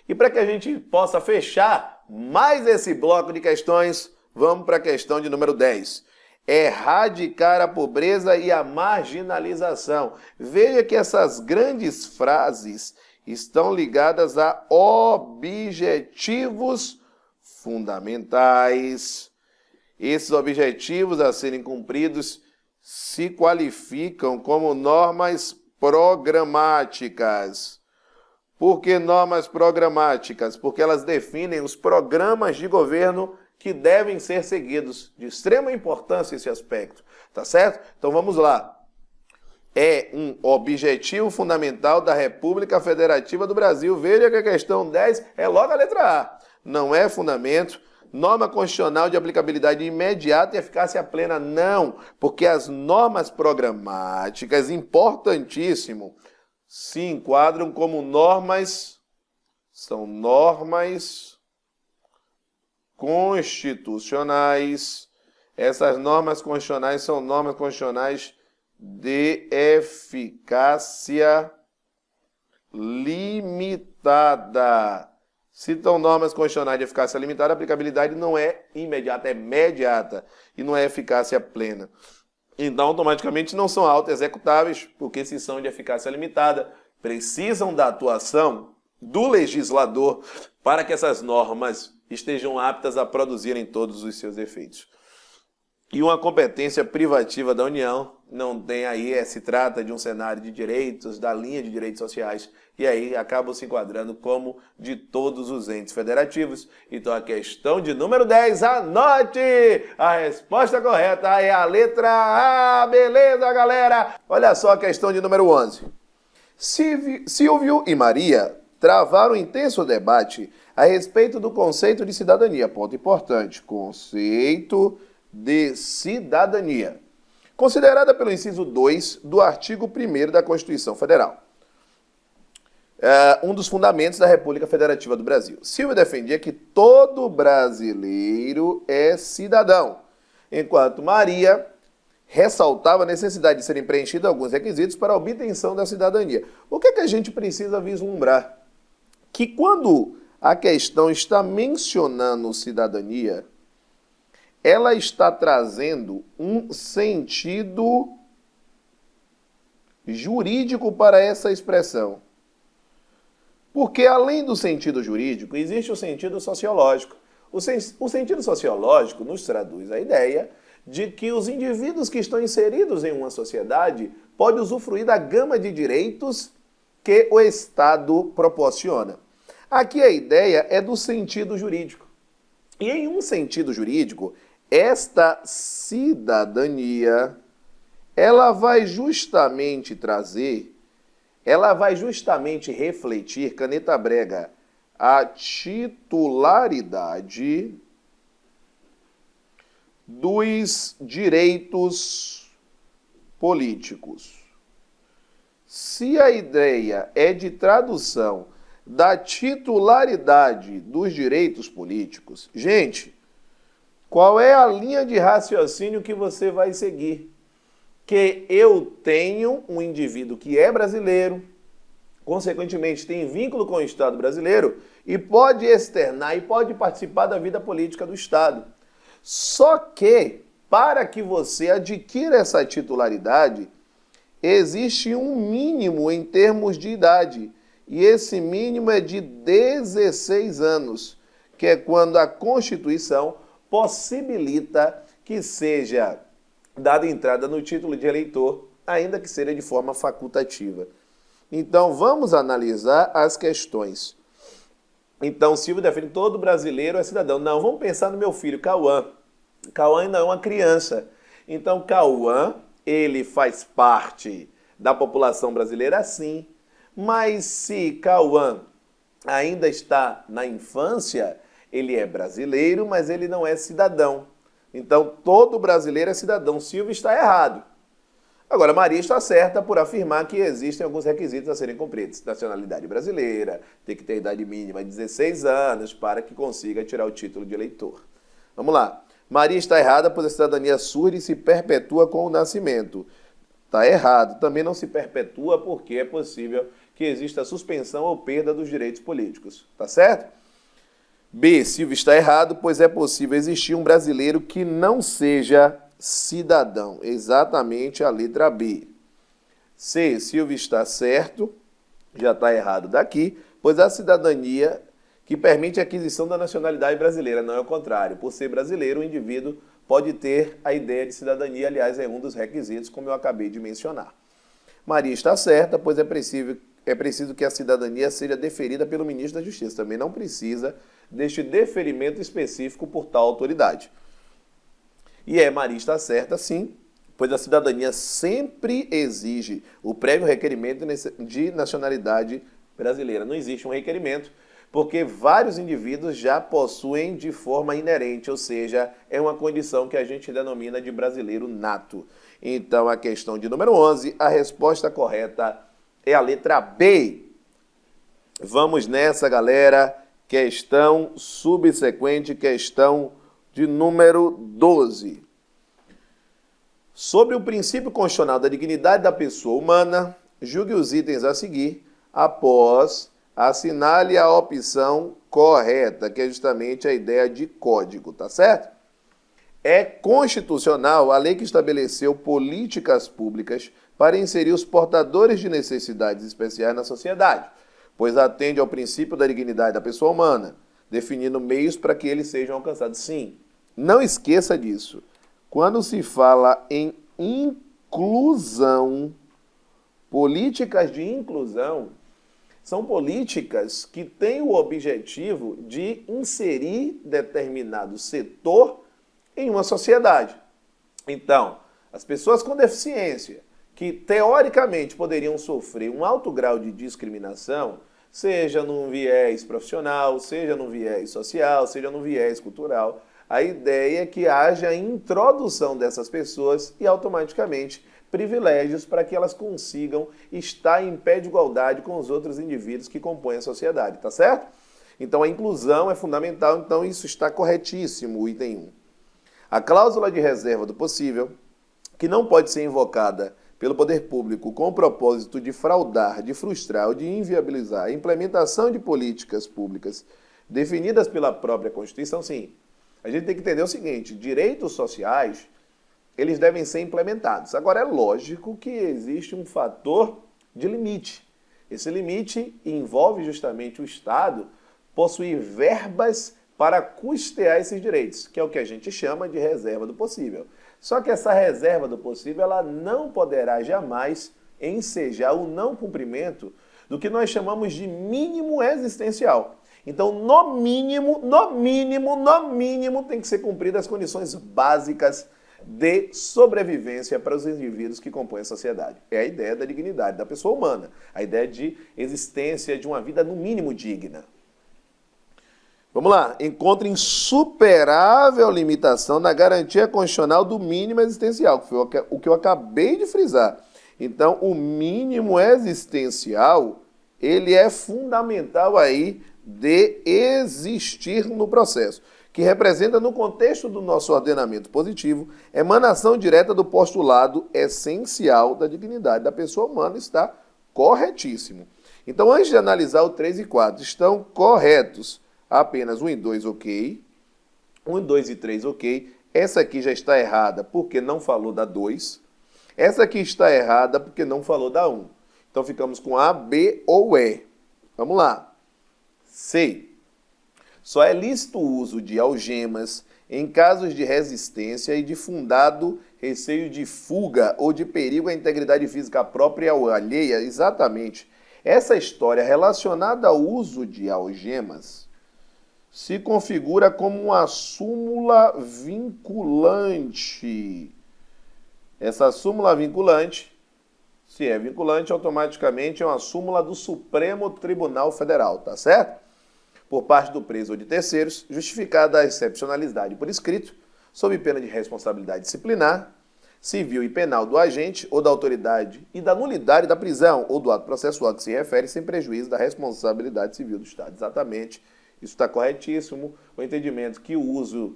E para que a gente possa fechar mais esse bloco de questões, vamos para a questão de número 10. Erradicar a pobreza e a marginalização. Veja que essas grandes frases estão ligadas a objetivos fundamentais. Esses objetivos a serem cumpridos se qualificam como normas programáticas. Por que normas programáticas? Porque elas definem os programas de governo que devem ser seguidos. De extrema importância esse aspecto, tá certo? Então vamos lá. É um objetivo fundamental da República Federativa do Brasil. Veja que a questão 10 é logo a letra A. Não é fundamento. Norma constitucional de aplicabilidade imediata e eficácia plena. Não, porque as normas programáticas, importantíssimo, se enquadram como normas, são normas constitucionais. Essas normas constitucionais são normas constitucionais de eficácia limitada. Se são normas constitucionais de eficácia limitada, a aplicabilidade não é imediata, é mediata e não é eficácia plena. Então, automaticamente, não são auto-executáveis, porque se são de eficácia limitada, precisam da atuação do legislador para que essas normas estejam aptas a produzirem todos os seus efeitos. E uma competência privativa da União não tem aí, se trata de um cenário de direitos, da linha de direitos sociais, e aí acabam se enquadrando como de todos os entes federativos. Então a questão de número 10, anote! A resposta correta é a letra A, beleza, galera? Olha só a questão de número 11. Silvio e Maria travaram um intenso debate a respeito do conceito de cidadania. Ponto importante, conceito de cidadania, considerada pelo inciso 2 do artigo 1º da Constituição Federal. Um dos fundamentos da República Federativa do Brasil. Silvio defendia que todo brasileiro é cidadão, enquanto Maria ressaltava a necessidade de serem preenchidos alguns requisitos para a obtenção da cidadania. O que é que a gente precisa vislumbrar? Que quando a questão está mencionando cidadania, ela está trazendo um sentido jurídico para essa expressão. Porque, além do sentido jurídico, existe o sentido sociológico. O sentido sociológico nos traduz a ideia de que os indivíduos que estão inseridos em uma sociedade podem usufruir da gama de direitos que o Estado proporciona. Aqui a ideia é do sentido jurídico. E em um sentido jurídico, esta cidadania, ela vai justamente refletir, caneta brega, a titularidade dos direitos políticos. Se a ideia é de tradução da titularidade dos direitos políticos, gente, qual é a linha de raciocínio que você vai seguir? Que eu tenho um indivíduo que é brasileiro, consequentemente tem vínculo com o Estado brasileiro e pode externar e pode participar da vida política do Estado. Só que, para que você adquira essa titularidade, existe um mínimo em termos de idade. E esse mínimo é de 16 anos, que é quando a Constituição possibilita que seja dada entrada no título de eleitor, ainda que seja de forma facultativa. Então, vamos analisar as questões. Então, Silvio defende que todo brasileiro é cidadão. Não, vamos pensar no meu filho, Cauã. Cauã ainda é uma criança. Então, Cauã, ele faz parte da população brasileira, sim. Mas se Cauã ainda está na infância, ele é brasileiro, mas ele não é cidadão. Então, todo brasileiro é cidadão. Silvio está errado. Agora, Maria está certa por afirmar que existem alguns requisitos a serem cumpridos. Nacionalidade brasileira, tem que ter idade mínima de 16 anos para que consiga tirar o título de eleitor. Vamos lá. Maria está errada, pois a cidadania surge e se perpetua com o nascimento. Está errado. Também não se perpetua porque é possível que exista suspensão ou perda dos direitos políticos. Tá certo? B. Silvio está errado, pois é possível existir um brasileiro que não seja cidadão. Exatamente a letra B. C. Silvio está certo, já está errado daqui, pois a cidadania que permite a aquisição da nacionalidade brasileira, não é o contrário. Por ser brasileiro, o indivíduo pode ter a ideia de cidadania, aliás, é um dos requisitos, como eu acabei de mencionar. Maria está certa, pois é preciso que a cidadania seja deferida pelo ministro da Justiça. Também não precisa deste deferimento específico por tal autoridade. E Maria está certa, sim, pois a cidadania sempre exige o prévio requerimento de nacionalidade brasileira. Não existe um requerimento, porque vários indivíduos já possuem de forma inerente, ou seja, é uma condição que a gente denomina de brasileiro nato. Então, a questão de número 11, a resposta correta é a letra B. Vamos nessa, galera. Questão subsequente, questão de número 12. Sobre o princípio constitucional da dignidade da pessoa humana, julgue os itens a seguir após assinale a opção correta, que é justamente a ideia de código, tá certo? É constitucional a lei que estabeleceu políticas públicas para inserir os portadores de necessidades especiais na sociedade, pois atende ao princípio da dignidade da pessoa humana, definindo meios para que eles sejam alcançados. Sim, não esqueça disso. Quando se fala em inclusão, políticas de inclusão, são políticas que têm o objetivo de inserir determinado setor em uma sociedade. Então, as pessoas com deficiência, que teoricamente poderiam sofrer um alto grau de discriminação, seja num viés profissional, seja num viés social, seja num viés cultural, a ideia é que haja a introdução dessas pessoas e automaticamente privilégios para que elas consigam estar em pé de igualdade com os outros indivíduos que compõem a sociedade, tá certo? Então a inclusão é fundamental, então isso está corretíssimo, o item 1. A cláusula de reserva do possível, que não pode ser invocada pelo poder público com o propósito de fraudar, de frustrar ou de inviabilizar a implementação de políticas públicas definidas pela própria Constituição, sim. A gente tem que entender o seguinte, direitos sociais, eles devem ser implementados. Agora, é lógico que existe um fator de limite. Esse limite envolve justamente o Estado possuir verbas para custear esses direitos, que é o que a gente chama de reserva do possível. Só que essa reserva do possível, ela não poderá jamais ensejar o não cumprimento do que nós chamamos de mínimo existencial. Então, no mínimo, tem que ser cumpridas as condições básicas de sobrevivência para os indivíduos que compõem a sociedade. É a ideia da dignidade da pessoa humana, a ideia de existência de uma vida no mínimo digna. Vamos lá. Encontra insuperável limitação na garantia constitucional do mínimo existencial, que foi o que eu acabei de frisar. Então, o mínimo existencial, ele é fundamental aí de existir no processo, que representa, no contexto do nosso ordenamento positivo, emanação direta do postulado essencial da dignidade da pessoa humana. Está corretíssimo. Então, antes de analisar o 3 e 4, estão corretos apenas 1 e 2, ok. 1, 2 e 3, ok. Essa aqui já está errada porque não falou da 2. Essa aqui está errada porque não falou da 1. Então, ficamos com A, B ou E. Vamos lá. C. Só é lícito o uso de algemas em casos de resistência e de fundado receio de fuga ou de perigo à integridade física própria ou alheia. Exatamente. Essa história relacionada ao uso de algemas se configura como uma súmula vinculante. Essa súmula vinculante, se é vinculante, automaticamente é uma súmula do Supremo Tribunal Federal, tá certo? Por parte do preso ou de terceiros, justificada a excepcionalidade por escrito, sob pena de responsabilidade disciplinar, civil e penal do agente ou da autoridade e da nulidade da prisão ou do ato processual que se refere, sem prejuízo da responsabilidade civil do Estado. Exatamente, isso está corretíssimo. O entendimento que o uso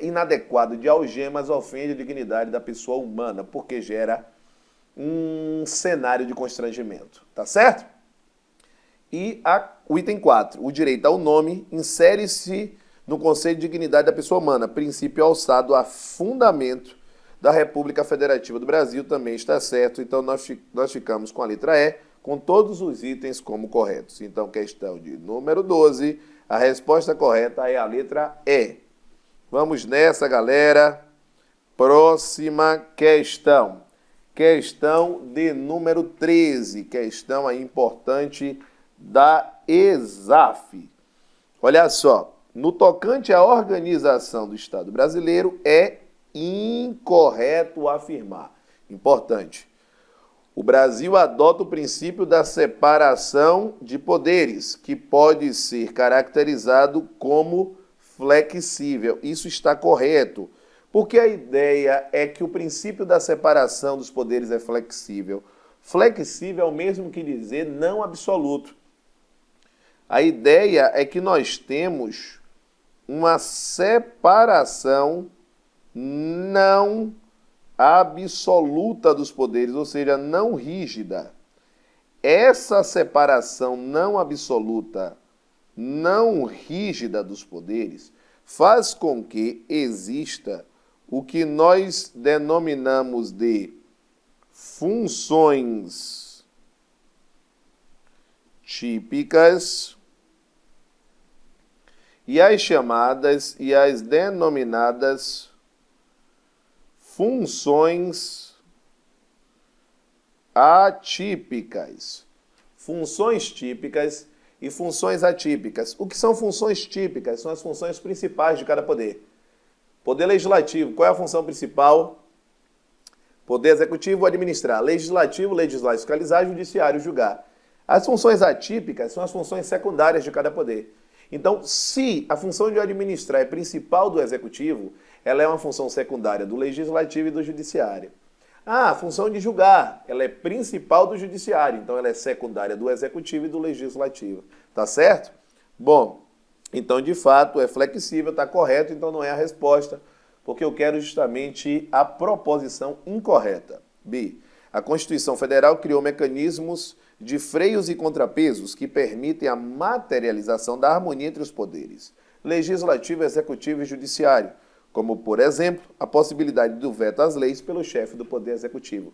inadequado de algemas ofende a dignidade da pessoa humana, porque gera um cenário de constrangimento, tá certo? E o item 4, o direito ao nome, insere-se no conceito de dignidade da pessoa humana, princípio alçado a fundamento da República Federativa do Brasil, também está certo. Então, nós ficamos com a letra E, com todos os itens como corretos. Então, questão de número 12, a resposta correta é a letra E. Vamos nessa, galera. Próxima questão. Questão de número 13, questão aí importante da ESAF. Olha só, no tocante à organização do Estado brasileiro, é incorreto afirmar. Importante. O Brasil adota o princípio da separação de poderes, que pode ser caracterizado como flexível. Isso está correto, porque a ideia é que o princípio da separação dos poderes é flexível. Flexível é o mesmo que dizer não absoluto. A ideia é que nós temos uma separação não absoluta dos poderes, ou seja, não rígida. Essa separação não absoluta, não rígida dos poderes, faz com que exista o que nós denominamos de funções típicas e as chamadas e as denominadas funções atípicas. Funções típicas e funções atípicas. O que são funções típicas? São as funções principais de cada poder. Poder legislativo, qual é a função principal? Poder executivo, administrar. Legislativo, legislar, fiscalizar. Judiciário, julgar. As funções atípicas são as funções secundárias de cada poder. Então, se a função de administrar é principal do executivo, ela é uma função secundária do legislativo e do judiciário. A função de julgar, ela é principal do judiciário, então ela é secundária do executivo e do legislativo. Tá certo? Bom, então de fato é flexível, está correto, então não é a resposta, porque eu quero justamente a proposição incorreta. B. A Constituição Federal criou mecanismos de freios e contrapesos que permitem a materialização da harmonia entre os poderes, legislativo, executivo e judiciário, como, por exemplo, a possibilidade do veto às leis pelo chefe do Poder Executivo.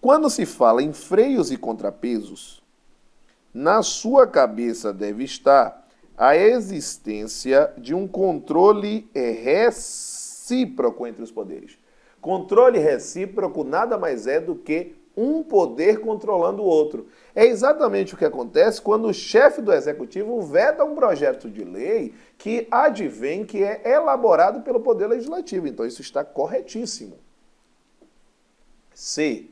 Quando se fala em freios e contrapesos, na sua cabeça deve estar a existência de um controle recíproco entre os poderes. Controle recíproco nada mais é do que um poder controlando o outro. É exatamente o que acontece quando o chefe do executivo veta um projeto de lei que advém que é elaborado pelo Poder Legislativo. Então isso está corretíssimo. C.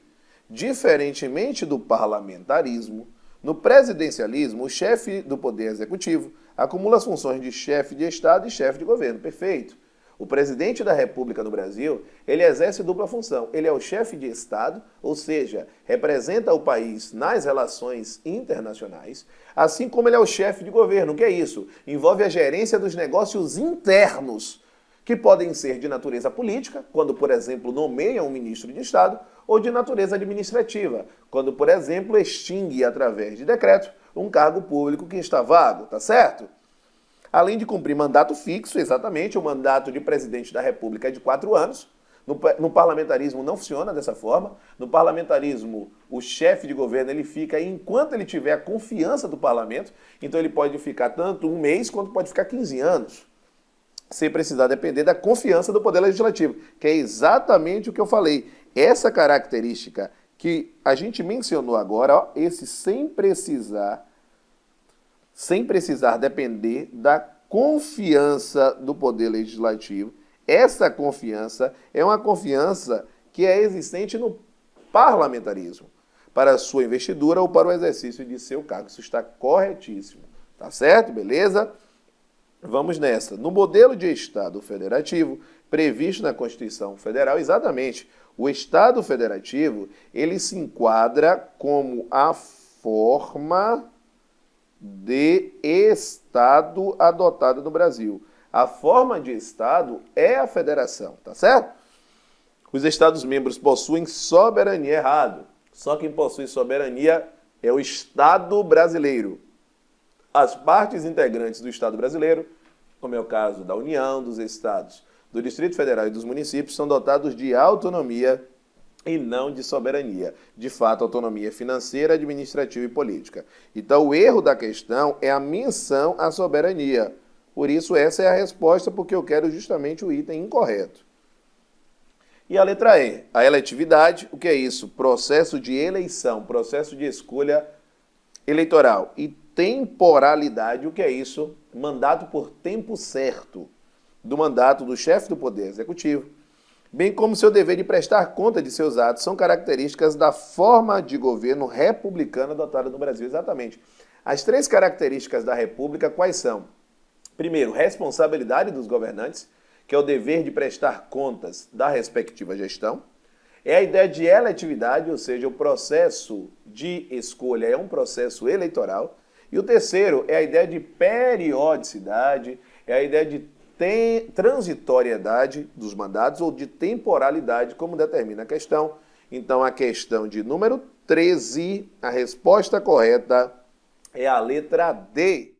Diferentemente do parlamentarismo, no presidencialismo, o chefe do Poder Executivo acumula as funções de chefe de Estado e chefe de governo. Perfeito. O presidente da República no Brasil, ele exerce dupla função. Ele é o chefe de Estado, ou seja, representa o país nas relações internacionais, assim como ele é o chefe de governo. O que é isso? Envolve a gerência dos negócios internos, que podem ser de natureza política, quando, por exemplo, nomeia um ministro de Estado, ou de natureza administrativa, quando, por exemplo, extingue através de decreto um cargo público que está vago, tá certo? Além de cumprir mandato fixo, exatamente, o mandato de presidente da República é de 4 anos. No parlamentarismo não funciona dessa forma. No parlamentarismo, o chefe de governo ele fica enquanto ele tiver a confiança do parlamento. Então ele pode ficar tanto 1 mês quanto pode ficar 15 anos, sem precisar depender da confiança do Poder Legislativo, que é exatamente o que eu falei. Essa característica que a gente mencionou agora, ó, esse sem precisar depender da confiança do Poder Legislativo. Essa confiança é uma confiança que é existente no parlamentarismo, para a sua investidura ou para o exercício de seu cargo. Isso está corretíssimo. Tá certo? Beleza? Vamos nessa. No modelo de Estado federativo, previsto na Constituição Federal, exatamente, o Estado federativo, ele se enquadra como a forma de Estado adotada no Brasil. A forma de Estado é a federação, tá certo? Os Estados-membros possuem soberania, errado. Só quem possui soberania é o Estado brasileiro. As partes integrantes do Estado brasileiro, como é o caso da União, dos Estados, do Distrito Federal e dos municípios, são dotados de autonomia e não de soberania. De fato, autonomia financeira, administrativa e política. Então, o erro da questão é a menção à soberania. Por isso, essa é a resposta, porque eu quero justamente o item incorreto. E a letra E, a eletividade, o que é isso? Processo de eleição, processo de escolha eleitoral. E temporalidade, o que é isso? Mandato por tempo certo do mandato do chefe do Poder Executivo, bem como seu dever de prestar conta de seus atos, são características da forma de governo republicana adotada no Brasil. Exatamente. As três características da República quais são? Primeiro, responsabilidade dos governantes, que é o dever de prestar contas da respectiva gestão. É a ideia de eletividade, ou seja, o processo de escolha é um processo eleitoral. E o terceiro é a ideia de periodicidade, é a ideia de transitoriedade dos mandatos ou de temporalidade, como determina a questão. Então, a questão de número 13, a resposta correta é a letra D.